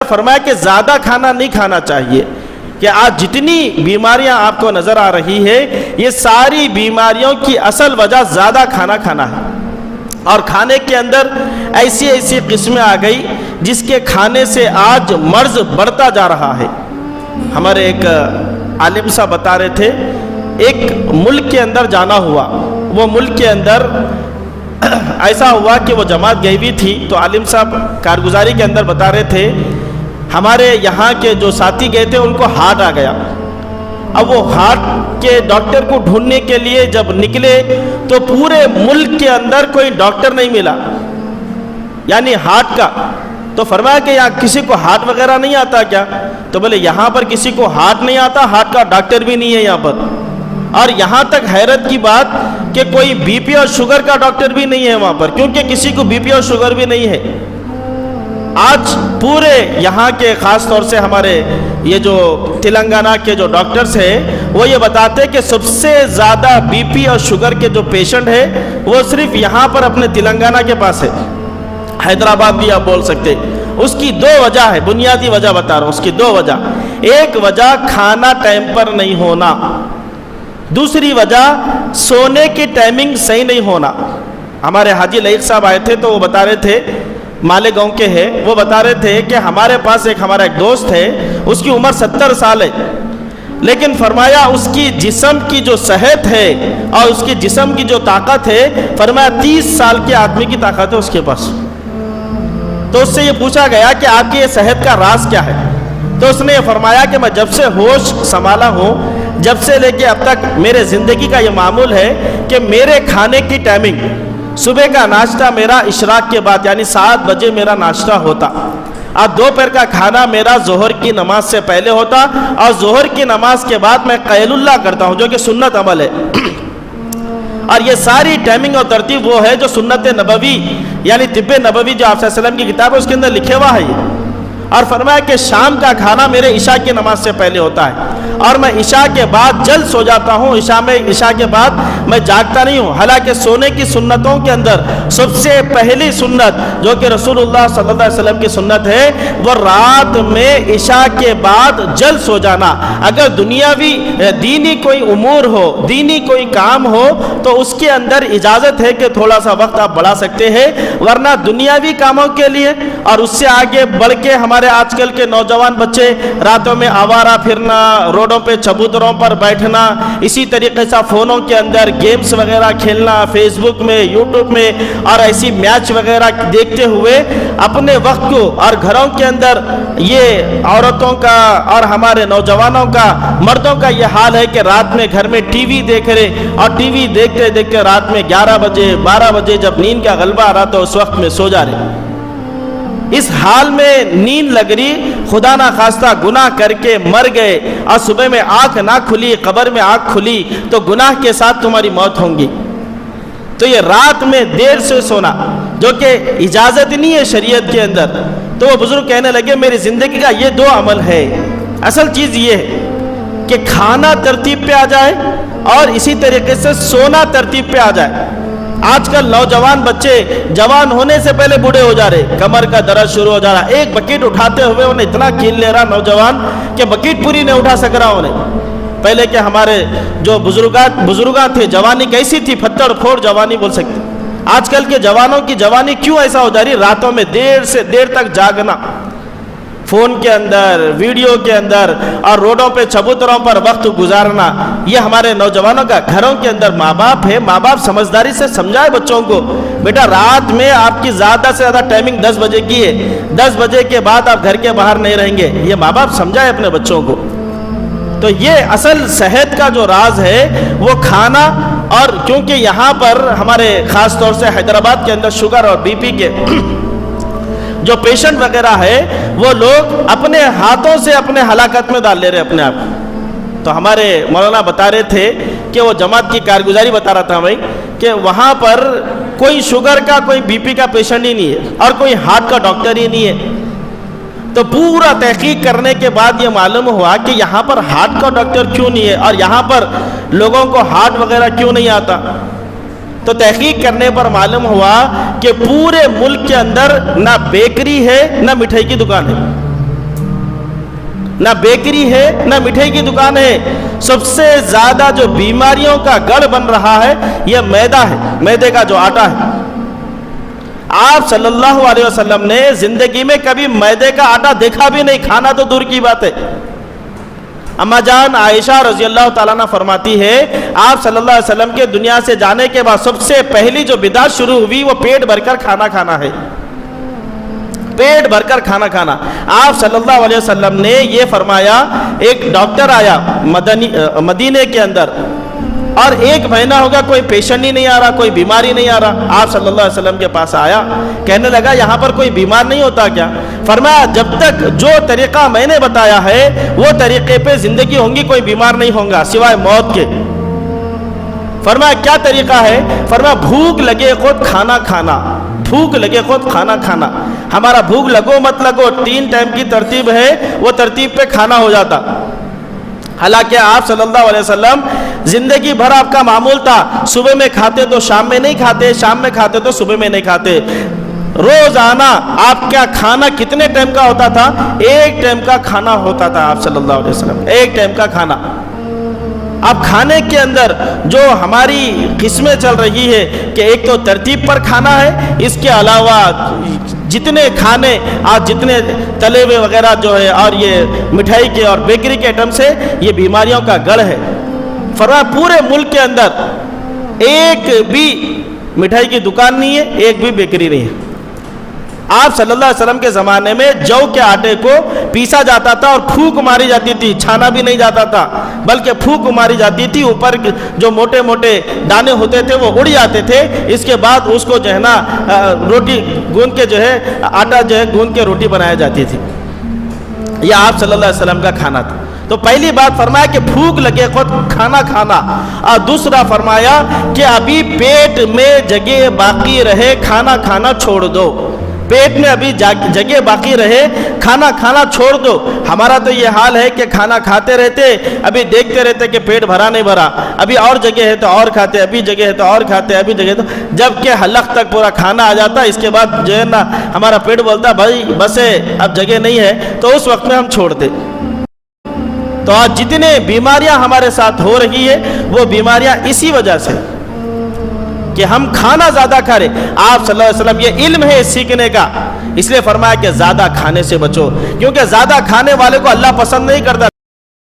فرمایا کہ زیادہ کھانا نہیں کھانا چاہیے، کہ آج جتنی بیماریاں آپ کو نظر آ رہی ہے یہ ساری بیماریوں کی اصل وجہ زیادہ کھانا کھانا ہے، اور کھانے کے اندر ایسی ایسی قسمیں آ گئی جس کے کھانے سے آج مرض بڑھتا جا رہا ہے۔ ہمارے ایک عالم صاحب بتا رہے تھے، ایک ملک کے اندر جانا ہوا، وہ ملک کے اندر ایسا ہوا کہ وہ جماعت گئی ہوئی تھی، تو عالم صاحب کارگزاری کے اندر بتا رہے تھے ہمارے یہاں کے جو ساتھی گئے تھے ان کو ہارٹ آ گیا۔ اب وہ ہارٹ کے ڈاکٹر کو ڈھونڈنے کے لیے جب نکلے تو پورے ملک کے اندر کوئی ڈاکٹر نہیں ملا، یعنی ہارٹ کا۔ تو فرمایا کہ یہاں کسی کو ہارٹ وغیرہ نہیں آتا کیا؟ تو بولے یہاں پر کسی کو ہارٹ نہیں آتا، ہارٹ کا ڈاکٹر بھی نہیں ہے یہاں پر، اور یہاں تک حیرت کی بات کہ کوئی بی پی اور شوگر کا ڈاکٹر بھی نہیں ہے وہاں پر، کیونکہ کسی کو بی پی اور شوگر بھی نہیں ہے۔ آج پورے یہاں کے خاص طور سے ہمارے یہ جو تلنگانہ کے جو ڈاکٹرز ہیں وہ یہ بتاتے کہ سب سے زیادہ بی پی اور شوگر کے جو پیشنٹ ہے وہ صرف یہاں پر اپنے تلنگانہ کے پاس ہے، حیدرآباد بھی آپ بول سکتے۔ اس کی دو وجہ ہے، بنیادی وجہ بتا رہا ہوں، اس کی دو وجہ۔ ایک وجہ کھانا ٹائم پر نہیں ہونا، دوسری وجہ سونے کی ٹائمنگ صحیح نہیں ہونا۔ ہمارے حاجی لائق صاحب آئے تھے تو وہ بتا رہے تھے، مالے گاؤں کے ہیں، وہ بتا رہے تھے کہ ہمارے پاس ہمارا ایک دوست ہے، اس کی عمر 70 سال ہے، لیکن فرمایا اس کی جسم کی جو صحت ہے اور اس کی جسم کی جو طاقت ہے، فرمایا 30 سال کے آدمی کی طاقت ہے اس کے پاس۔ تو اس سے یہ پوچھا گیا کہ آپ کی یہ صحت کا راز کیا ہے؟ تو اس نے یہ فرمایا کہ میں جب سے ہوش سنبھالا ہوں، جب سے لے کے اب تک میرے زندگی کا یہ معمول ہے کہ میرے کھانے کی ٹائمنگ، صبح کا ناشتہ میرا اشراق کے بعد یعنی 7 بجے میرا ناشتہ ہوتا، اور دوپہر کا کھانا میرا ظہر کی نماز سے پہلے ہوتا، اور ظہر کی نماز کے بعد میں قیل اللہ کرتا ہوں جو کہ سنت عمل ہے۔ اور یہ ساری ٹائمنگ اور ترتیب وہ ہے جو سنت نبوی یعنی طب نبوی جو آپ صلی اللہ علیہ وسلم کی کتاب ہے اس کے اندر لکھے ہوا ہے یہ۔ اور فرمایا کہ شام کا کھانا میرے عشاء کی نماز سے پہلے ہوتا ہے، اور میں عشاء کے بعد جلد سو جاتا ہوں، عشاء کے بعد میں جاگتا نہیں ہوں۔ حالانکہ سونے کی سنتوں کے اندر سب سے پہلی سنت جو کہ رسول اللہ صلی اللہ علیہ وسلم کی سنت ہے وہ رات میں عشاء کے بعد جلد سو جانا۔ اگر دنیاوی دینی کوئی امور ہو، دینی کوئی کام ہو تو اس کے اندر اجازت ہے کہ تھوڑا سا وقت آپ بڑھا سکتے ہیں، ورنہ دنیاوی کاموں کے لیے اور اس سے آگے بڑھ کے ہمارے آج کل کے نوجوان بچے راتوں میں آوارہ پھرنا، روڈوں پہ چبوتروں پر بیٹھنا، اسی طریقے سے فونوں کے اندر گیمز وغیرہ کھیلنا، فیس بک میں، یوٹیوب میں، اور ایسی میچ وغیرہ دیکھتے ہوئے اپنے وقت کو، اور گھروں کے اندر یہ عورتوں کا اور ہمارے نوجوانوں کا، مردوں کا یہ حال ہے کہ رات میں گھر میں ٹی وی دیکھ رہے، اور ٹی وی دیکھتے دیکھتے رات میں 11 بجے 12 بجے جب نیند کا غلبہ آ رہا تو اس وقت میں سو جا رہے۔ اس حال میں نیند لگ رہی، خدا نہ خواستہ گناہ کر کے مر گئے، اور صبح میں آنکھ نہ کھلی، قبر میں آنکھ کھلی تو گناہ کے ساتھ تمہاری موت ہوں گی۔ تو یہ رات میں دیر سے سونا جو کہ اجازت نہیں ہے شریعت کے اندر، تو وہ بزرگ کہنے لگے میری زندگی کا یہ 2 عمل ہے۔ اصل چیز یہ ہے کہ کھانا ترتیب پہ آ جائے اور اسی طریقے سے سونا ترتیب پہ آ جائے۔ آج کل نوجوان بچے جوان ہونے سے پہلے بوڑھے ہو جا رہے، کمر کا درد شروع ہو جا رہا، ایک بکیٹ اٹھاتے ہوئے انہیں اتنا کھیل لے رہا نوجوان کہ بکیٹ پوری نہیں اٹھا سک رہا انہیں۔ پہلے کہ ہمارے جو بزرگاں تھے جوانی کیسی تھی، پھتڑ پھوڑ جوانی بول سکتے۔ آج کل کے جوانوں کی جوانی کیوں ایسا ہو جا رہی؟ راتوں میں دیر سے دیر تک جاگنا، فون کے اندر، ویڈیو کے اندر، اور روڈوں پہ چبوتروں پر وقت گزارنا، یہ ہمارے نوجوانوں کا۔ گھروں کے اندر ماں باپ ہے، ماں باپ سمجھداری سے سمجھائے بچوں کو، بیٹا رات میں آپ کی زیادہ سے زیادہ ٹائمنگ 10 بجے کی ہے، 10 بجے کے بعد آپ گھر کے باہر نہیں رہیں گے، یہ ماں باپ سمجھائے اپنے بچوں کو۔ تو یہ اصل صحت کا جو راز ہے وہ کھانا، اور کیونکہ یہاں پر ہمارے خاص طور سے حیدرآباد کے اندر شوگر اور بی پی کے جو پیشنٹ وغیرہ ہے وہ لوگ اپنے ہاتھوں سے اپنے ہلاکت میں ڈال لے رہے اپنے آپ۔ تو ہمارے مولانا بتا رہے تھے کہ وہ جماعت کی کارگزاری بتا رہا تھا بھائی کہ وہاں پر کوئی شوگر کا کوئی بی پی کا پیشنٹ ہی نہیں ہے اور کوئی ہارٹ کا ڈاکٹر ہی نہیں ہے۔ تو پورا تحقیق کرنے کے بعد یہ معلوم ہوا کہ یہاں پر ہارٹ کا ڈاکٹر کیوں نہیں ہے اور یہاں پر لوگوں کو ہارٹ وغیرہ کیوں نہیں آتا۔ تو تحقیق کرنے پر معلوم ہوا کہ پورے ملک کے اندر نہ بیکری ہے نہ مٹھائی کی دکان ہے، نہ بیکری ہے نہ مٹھائی کی دکان ہے. سب سے زیادہ جو بیماریوں کا گڑھ بن رہا ہے یہ میدا ہے, میدے کا جو آٹا ہے. آپ صلی اللہ علیہ وسلم نے زندگی میں کبھی میدے کا آٹا دیکھا بھی نہیں, کھانا تو دور کی بات ہے. اما جان عائشہ رضی اللہ تعالیٰ عنہ فرماتی ہے آپ صلی اللہ علیہ وسلم کے دنیا سے جانے کے بعد سب سے پہلی جو بدعت شروع ہوئی وہ پیٹ بھر کر کھانا کھانا ہے. پیٹ بھر کر کھانا کھانا. آپ صلی اللہ علیہ وسلم نے یہ فرمایا, ایک ڈاکٹر آیا مدینے کے اندر اور 1 مہینہ ہو گیا کوئی پیشنٹ ہی نہیں آ رہا, کوئی بیماری نہیں آ رہا. آپ صلی اللہ علیہ وسلم کے پاس آیا, کہنے لگا یہاں پر کوئی بیمار نہیں ہوتا کیا؟ فرمایا جب تک جو طریقہ میں نے بتایا ہے وہ طریقے پہ زندگی ہوں گی کوئی بیمار نہیں ہوگا سوائے موت کے. فرمایا کیا طریقہ ہے؟ فرمایا بھوک لگے خود کھانا کھانا, بھوک لگے خود کھانا کھانا. ہمارا بھوک لگو مت لگو 3 ٹائم کی ترتیب ہے, وہ ترتیب پہ کھانا ہو جاتا. حالانکہ آپ صلی اللہ علیہ وسلم زندگی بھر آپ کا معمول تھا صبح میں کھاتے تو شام میں نہیں کھاتے, شام میں کھاتے تو صبح میں نہیں کھاتے. روزانہ آپ کا کھانا کتنے ٹائم کا ہوتا تھا؟ 1 ٹائم کا کھانا ہوتا تھا آپ صلی اللہ علیہ وسلم, 1 ٹائم کا کھانا. اب کھانے کے اندر جو ہماری قسمیں چل رہی ہے کہ ایک تو ترتیب پر کھانا ہے, اس کے علاوہ جتنے کھانے آج جتنے تلے ہوئے وغیرہ جو ہے اور یہ مٹھائی کے اور بیکری کے آئٹم سے یہ بیماریوں کا گڑھ ہے. فرمایا پورے ملک کے اندر ایک بھی مٹھائی کی دکان نہیں ہے, ایک بھی بیکری نہیں ہے. آپ صلی اللہ علیہ وسلم کے زمانے میں جو کے آٹے کو پیسا جاتا تھا اور پھوک ماری جاتی تھی, چھانا بھی نہیں جاتا تھا بلکہ پھوک ماری جاتی تھی, اوپر جو موٹے موٹے دانے ہوتے تھے وہ اڑ جاتے تھے. اس کے بعد اس کو جو ہے نا روٹی گوندھ کے جو ہے آٹا جو ہے گوندھ کے روٹی بنائی جاتی تھی. یہ آپ صلی اللہ علیہ وسلم کا کھانا تھا. تو پہلی بات فرمایا کہ بھوک لگے خود کھانا کھانا, اور دوسرا فرمایا کہ ابھی پیٹ میں جگہ باقی رہے کھانا کھانا چھوڑ دو, پیٹ میں ابھی جگہ باقی رہے کھانا کھانا چھوڑ دو. ہمارا تو یہ حال ہے کہ کھانا کھاتے رہتے, ابھی دیکھتے رہتے کہ پیٹ بھرا نہیں بھرا, ابھی اور جگہ ہے تو اور کھاتے, ابھی جگہ ہے تو اور کھاتے, ابھی جگہ تو, جب کہ حلق تک پورا کھانا آ جاتا. اس کے بعد جو ہے نا ہمارا پیٹ بولتا بھائی بس ہے اب جگہ نہیں ہے, تو اس وقت میں ہم چھوڑ دیں. تو آج جتنے بیماریاں ہمارے ساتھ ہو رہی ہے وہ بیماریاں اسی وجہ سے کہ ہم کھانا زیادہ کھا رہے. آپ صلی اللہ علیہ وسلم یہ علم ہے سیکھنے کا, اس لیے فرمایا کہ زیادہ کھانے سے بچو, کیونکہ زیادہ کھانے والے کو اللہ پسند نہیں کرتا.